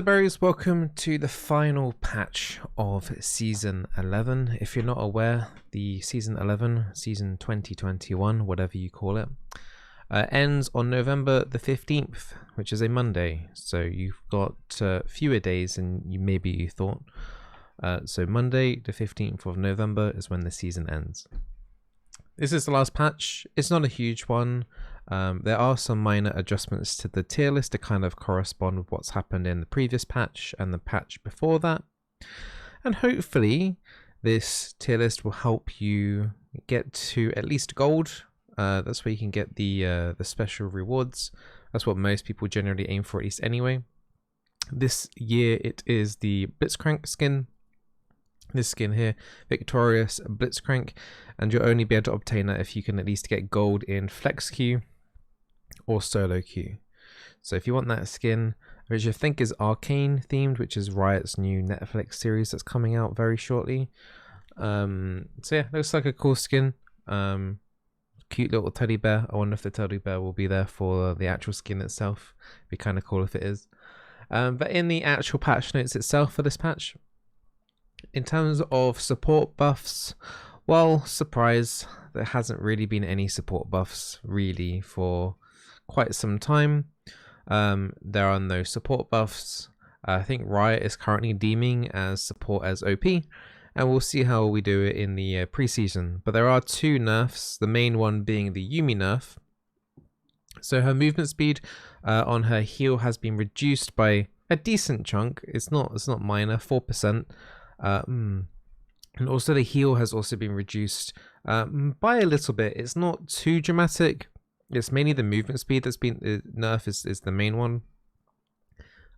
Berries, welcome to the final patch of Season 11. If you're not aware, the Season 11, Season 2021, whatever you call it, ends on November the 15th, which is a Monday. So you've got fewer days than maybe you thought. So Monday the 15th of November is when the season ends. This is the last patch. It's not a huge one. There are some minor adjustments to the tier list to kind of correspond with what's happened in the previous patch and the patch before that. And hopefully this tier list will help you get to at least gold. That's where you can get the special rewards. That's what most people generally aim for, at least anyway. This year it is the Blitzcrank skin. This skin here, Victorious Blitzcrank, and you'll only be able to obtain that if you can at least get gold in Flex Queue or Solo Queue. So if you want that skin, which I think is Arcane themed, which is Riot's new Netflix series that's coming out very shortly. So yeah, looks like a cool skin. Cute little teddy bear. I wonder if the teddy bear will be there for the actual skin itself. It'd be kind of cool if it is. But in the actual patch notes itself for this patch, in terms of support buffs, well, surprise, there hasn't really been any support buffs really for quite some time. There are no support buffs. I think Riot is currently deeming as support as OP, and we'll see how we do it in the preseason. But there are two nerfs, the main one being the Yumi nerf. So her movement speed on her heal has been reduced by a decent chunk. It's not minor, 4%. And also the heal has also been reduced by a little bit. It's not too dramatic. It's mainly the movement speed that's been nerf is the main one.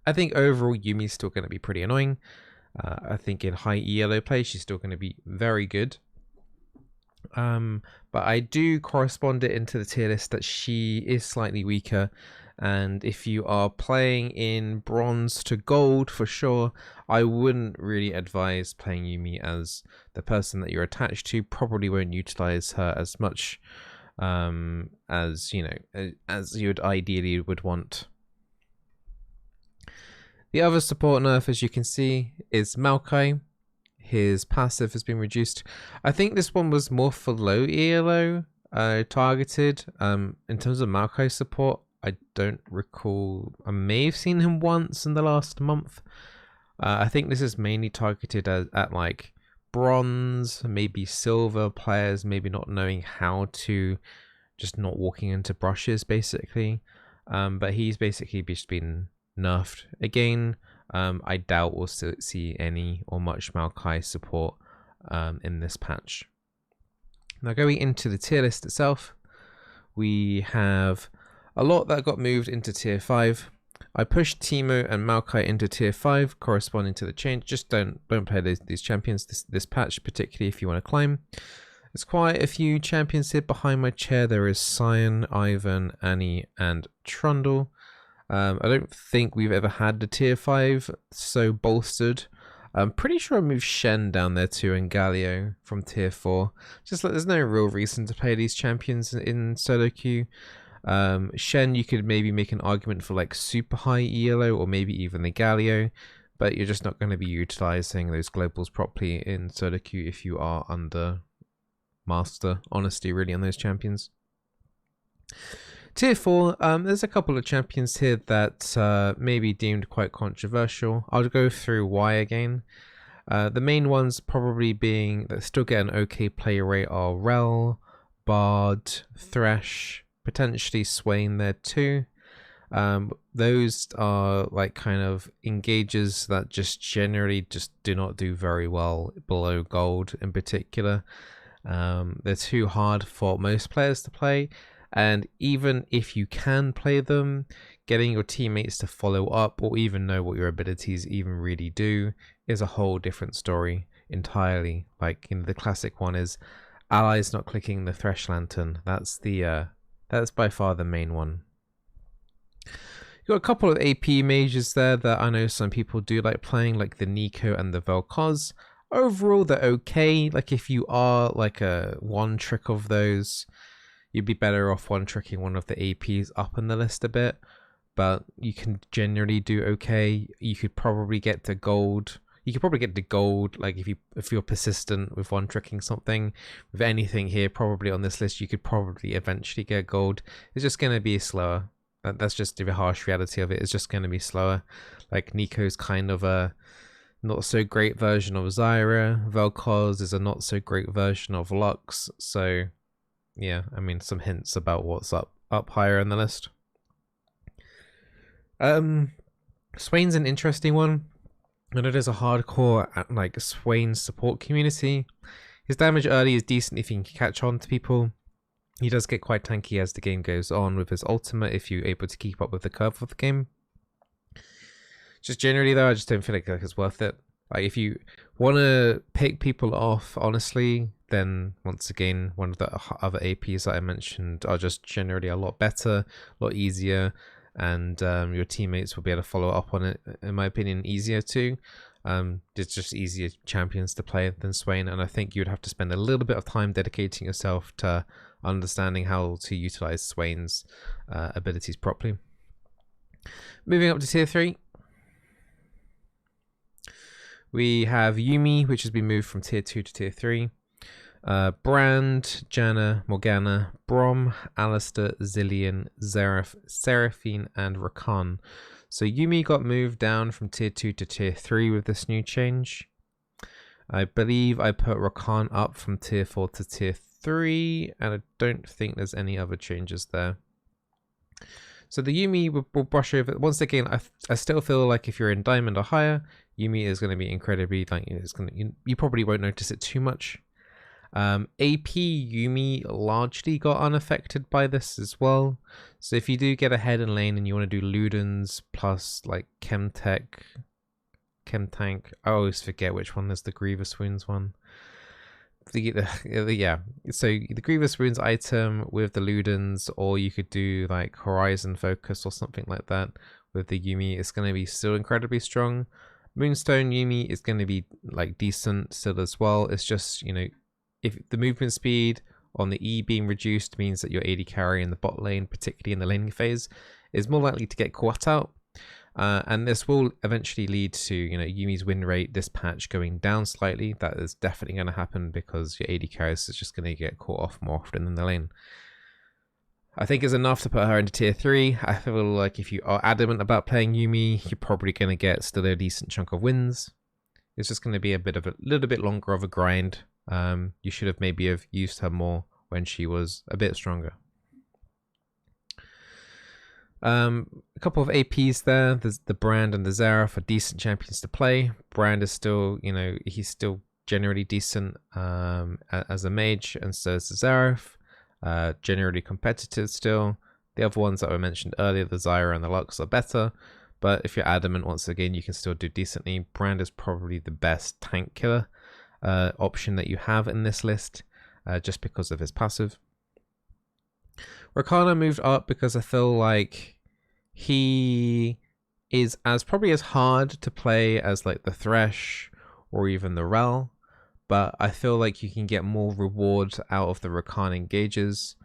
I think overall Yumi's still going to be pretty annoying. I think in high ELO play she's still going to be very good. But I do correspond it into the tier list that she is slightly weaker. And if you are playing in bronze to gold, for sure, I wouldn't really advise playing Yumi, as the person that you're attached to probably won't utilize her as much as as you would ideally would want. The other support nerf, as you can see, is Maokai. His passive has been reduced. I think this one was more for low ELO targeted. In terms of Maokai support, I don't recall. I may have seen him once in the last month. I think this is mainly targeted at like bronze, maybe silver players, maybe not knowing how to, just not walking into brushes basically. But he's basically just been nerfed again. I doubt we'll see any or much Maokai support in this patch. Now going into the tier list itself, we have a lot that got moved into tier 5. I pushed Teemo and Maokai into tier 5, corresponding to the change. Just don't play these champions this patch, particularly if you want to climb. There's quite a few champions here behind my chair. There is Swain, Ivan, Annie, and Trundle. I don't think we've ever had the tier 5 so bolstered. I'm pretty sure I moved Shen down there too, and Galio from tier 4. Just like there's no real reason to play these champions in solo queue. Shen, you could maybe make an argument for like super high ELO or maybe even the Galio, but you're just not going to be utilizing those globals properly in solo queue if you are under master honesty really on those champions. Tier 4, there's a couple of champions here that may be deemed quite controversial. I'll go through why again. The main ones probably being that still get an okay play rate are Rel, Bard, Thresh, potentially Swain there too. Those are like kind of engages that just generally just do not do very well below gold in particular. They're too hard for most players to play, and even if you can play them, getting your teammates to follow up or even know what your abilities even really do is a whole different story entirely. Like, the classic one is allies not clicking the Thresh Lantern. That's by far the main one. You've got a couple of AP mages there that I know some people do like playing, like the Nico and the Vel'Koz. Overall, they're okay. Like, if you are like a one trick of those, you'd be better off one tricking one of the APs up in the list a bit. but you can generally do okay. You could probably get to gold. You could probably get to gold, like if you're persistent with one tricking something. With anything here, probably on this list, you could probably eventually get gold. It's just going to be slower. That's just the harsh reality of it. It's just going to be slower. Like Nico's kind of a not so great version of Zyra. Vel'Koz is a not so great version of Lux. So yeah, I mean, some hints about what's up higher in the list. Swain's an interesting one. I know there's a hardcore like Swain support community. His damage early is decent if he can catch on to people. He does get quite tanky as the game goes on with his ultimate if you're able to keep up with the curve of the game. Just generally though, I just don't feel like it's worth it. Like if you want to pick people off, honestly, then once again, one of the other APs that I mentioned are just generally a lot better, a lot easier, and your teammates will be able to follow up on it, in my opinion, easier too. It's just easier champions to play than Swain, and I think you'd have to spend a little bit of time dedicating yourself to understanding how to utilize Swain's abilities properly. Moving up to tier 3. We have Yumi, which has been moved from tier 2 to tier 3. Brand, Janna, Morgana, Brom, Alistair, Zillion, Xerath, Seraphine, and Rakan. So Yumi got moved down from tier 2 to tier 3 with this new change. I believe I put Rakan up from tier 4 to tier 3, and I don't think there's any other changes there. So the Yumi will brush over. Once again, I still feel like if you're in Diamond or higher, Yumi is going to be incredibly, like, it's going to, you probably won't notice it too much. AP Yumi largely got unaffected by this as well. So if you do get ahead in lane and you want to do Ludens plus like Chemtank, I always forget which one is the Grievous Wounds one. Yeah, so the Grievous Wounds item with the Ludens, or you could do like Horizon Focus or something like that with the Yumi. It's going to be still incredibly strong. Moonstone Yumi is going to be like decent still as well. It's just, you know, if the movement speed on the E being reduced means that your AD carry in the bot lane, particularly in the laning phase, is more likely to get caught out. And this will eventually lead to, you know, Yumi's win rate this patch going down slightly. That is definitely going to happen because your AD carries is just going to get caught off more often in the lane. I think it's enough to put her into tier 3. I feel like if you are adamant about playing Yumi, you're probably going to get still a decent chunk of wins. It's just going to be a little bit longer of a grind. You should have maybe used her more when she was a bit stronger. A couple of APs there. There's the Brand and the Xerath for decent champions to play. Brand is still, you know, he's still generally decent as a mage, and so is the Xerath. Generally competitive still. The other ones that I mentioned earlier, the Zyra and the Lux, are better. But if you're adamant, once again, you can still do decently. Brand is probably the best tank killer option that you have in this list, just because of his passive. Rakan moved up because I feel like he is probably as hard to play as like the Thresh or even the Rel, but I feel like you can get more rewards out of the Rakan engages.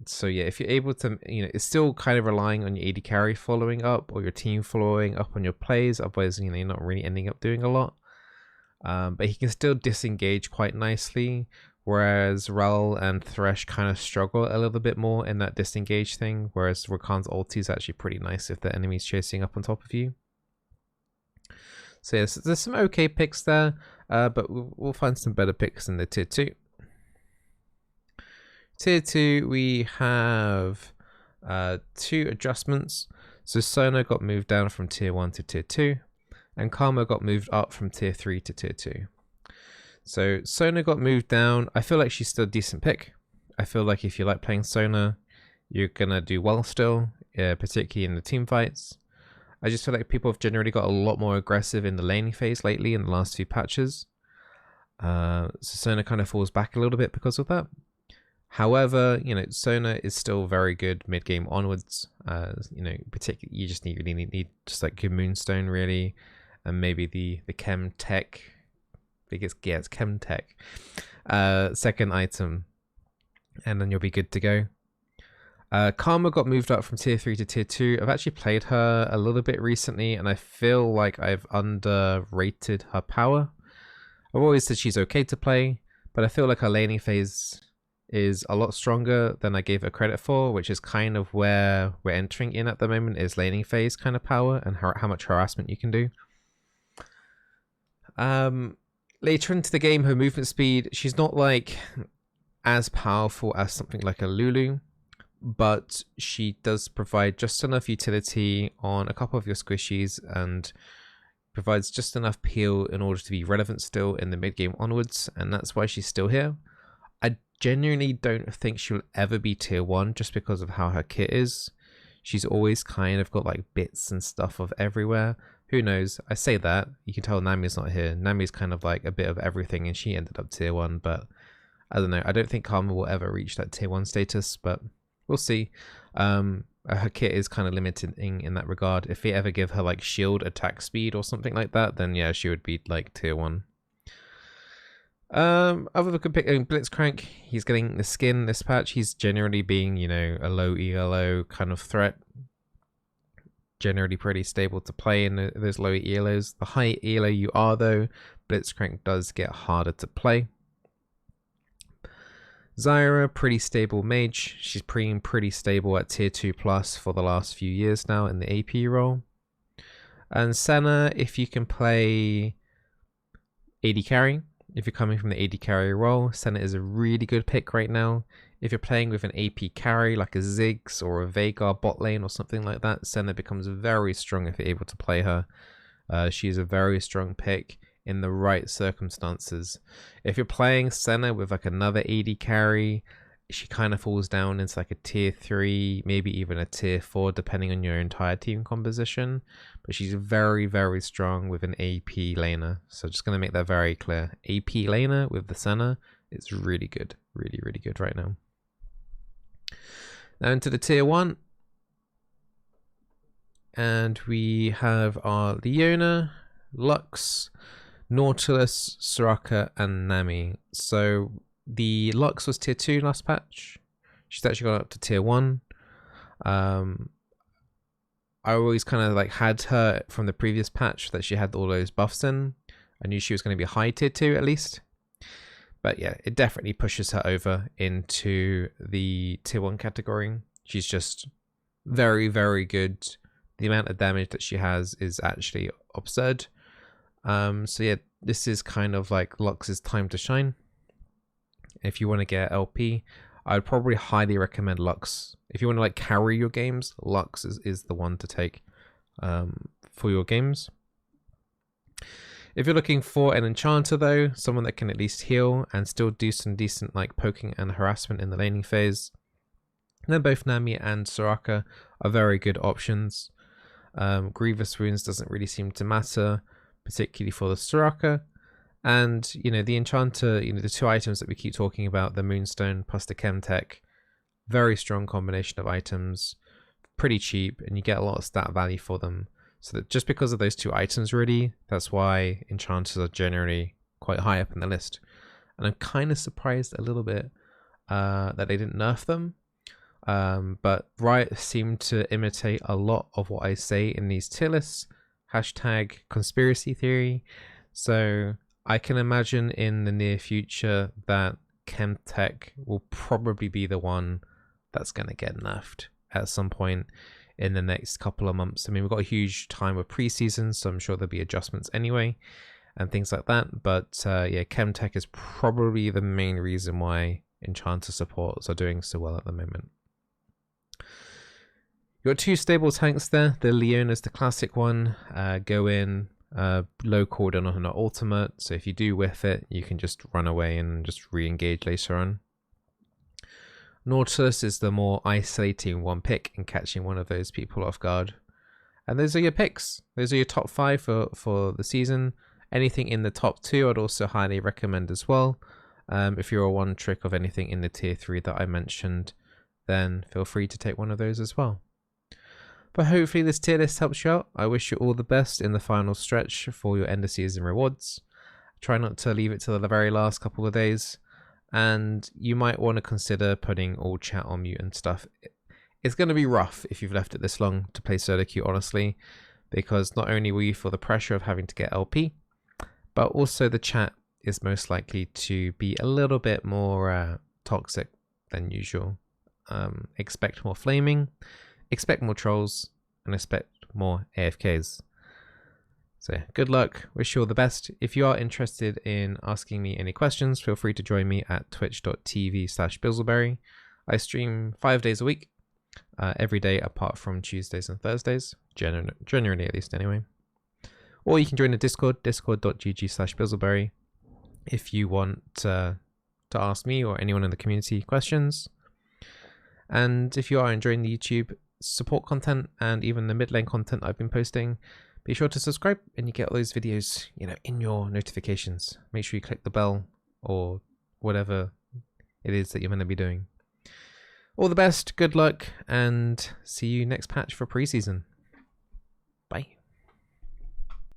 So yeah, if you're able to, you know, it's still kind of relying on your AD carry following up or your team following up on your plays. Otherwise, you know, you're not really ending up doing a lot. But he can still disengage quite nicely, whereas Rel and Thresh kind of struggle a little bit more in that disengage thing, whereas Rakan's ulti is actually pretty nice if the enemy's chasing up on top of you. So yes, there's some okay picks there, but we'll find some better picks in the tier 2. Tier 2, we have 2 adjustments. So Senna got moved down from tier 1 to tier 2, and Karma got moved up from tier 3 to tier 2. So Senna got moved down. I feel like she's still a decent pick. I feel like if you like playing Senna, you're gonna do well still, particularly in the team fights. I just feel like people have generally got a lot more aggressive in the laning phase lately in the last few patches. So Senna kind of falls back a little bit because of that. However, you know, Senna is still very good mid game onwards. You know, particularly you just really need just like good Moonstone really, and maybe the Chem Tech. I think it's Chem Tech. Second item, and then you'll be good to go. Karma got moved up from tier 3 to tier 2. I've actually played her a little bit recently, and I feel like I've underrated her power. I've always said she's okay to play, but I feel like her laning phase is a lot stronger than I gave her credit for, which is kind of where we're entering in at the moment, is laning phase kind of power and how much harassment you can do. Later into the game, her movement speed, she's not like as powerful as something like a Lulu, but she does provide just enough utility on a couple of your squishies and provides just enough peel in order to be relevant still in the mid game onwards, and that's why she's still here. I genuinely don't think she'll ever be tier 1 just because of how her kit is. She's always kind of got like bits and stuff of everywhere. Who knows? I say that. You can tell Nami's not here. Nami's kind of like a bit of everything, and she ended up tier 1, but I don't know. I don't think Karma will ever reach that tier 1 status, but we'll see. Her kit is kind of limited in that regard. If they ever give her like shield attack speed or something like that, then yeah, she would be like tier 1. Other could pick Blitzcrank. He's getting the skin this patch. He's generally being, you know, a low ELO kind of threat. Generally pretty stable to play in those low ELOs. The high ELO you are though, Blitzcrank does get harder to play. Zyra, pretty stable mage. She's pretty stable at tier 2 plus for the last few years now in the AP role. And Senna, if you can play AD carry, if you're coming from the AD carry role, Senna is a really good pick right now. If you're playing with an AP carry like a Ziggs or a Veigar bot lane or something like that, Senna becomes very strong if you're able to play her. She's a very strong pick in the right circumstances. If you're playing Senna with like another AD carry, she kind of falls down into like a tier 3, maybe even a tier 4, depending on your entire team composition. But she's very, very strong with an AP laner. So just going to make that very clear. AP laner with the Senna is really good. Really, really good right now. Now into the tier 1. And we have our Leona, Lux, Nautilus, Soraka, and Nami. So the Lux was tier 2 last patch. She's actually gone up to tier 1. I always kind of like had her from the previous patch that she had all those buffs in. I knew she was going to be high tier 2 at least. But yeah, it definitely pushes her over into the tier 1 category. She's just very, very good. The amount of damage that she has is actually absurd. So yeah, this is kind of like Lux's time to shine. If you want to get LP, I would probably highly recommend Lux. If you want to like carry your games, Lux is the one to take for your games. If you're looking for an enchanter though, someone that can at least heal and still do some decent like poking and harassment in the laning phase, then both Nami and Soraka are very good options. Grievous wounds doesn't really seem to matter, particularly for the Soraka. And, you know, the enchanter, you know, the two items that we keep talking about, the Moonstone plus the Chemtech, very strong combination of items, pretty cheap, and you get a lot of stat value for them. So that just because of those two items, really, that's why enchanters are generally quite high up in the list. And I'm kind of surprised a little bit that they didn't nerf them. But Riot seemed to imitate a lot of what I say in these tier lists. Hashtag conspiracy theory. So I can imagine in the near future that Chemtech will probably be the one that's going to get nerfed at some point in the next couple of months. I mean, we've got a huge time of preseason, so I'm sure there'll be adjustments anyway and things like that. But yeah, Chemtech is probably the main reason why enchanter supports are doing so well at the moment. You've got two stable tanks there. The Leona's the classic one. Go in, low cooldown on her ultimate, so if you do whiff it, you can just run away and just re-engage later on. Nautilus is the more isolating one pick and catching one of those people off guard. And those are your picks. Those are your top 5 for the season. Anything in the top 2 I'd also highly recommend as well. If you're a one trick of anything in the tier 3 that I mentioned, then feel free to take one of those as well. But hopefully this tier list helps you out. I wish you all the best in the final stretch for your end of season rewards. Try not to leave it till the very last couple of days. And you might want to consider putting all chat on mute and stuff. it's going to be rough if you've left it this long to play solo queue, honestly, because not only will you feel the pressure of having to get LP, but also the chat is most likely to be a little bit more toxic than usual. Expect more flaming, expect more trolls, and expect more AFKs. So good luck, wish you all the best. If you are interested in asking me any questions, feel free to join me at twitch.tv/Bizzleberry. I stream 5 days a week, every day apart from Tuesdays and Thursdays, generally at least anyway. Or you can join the Discord, discord.gg/Bizzleberry, if you want to ask me or anyone in the community questions. And if you are enjoying the YouTube support content and even the mid lane content I've been posting, be sure to subscribe and you get all those videos, in your notifications. Make sure you click the bell or whatever it is that you're going to be doing. All the best, good luck, and see you next patch for preseason. Bye.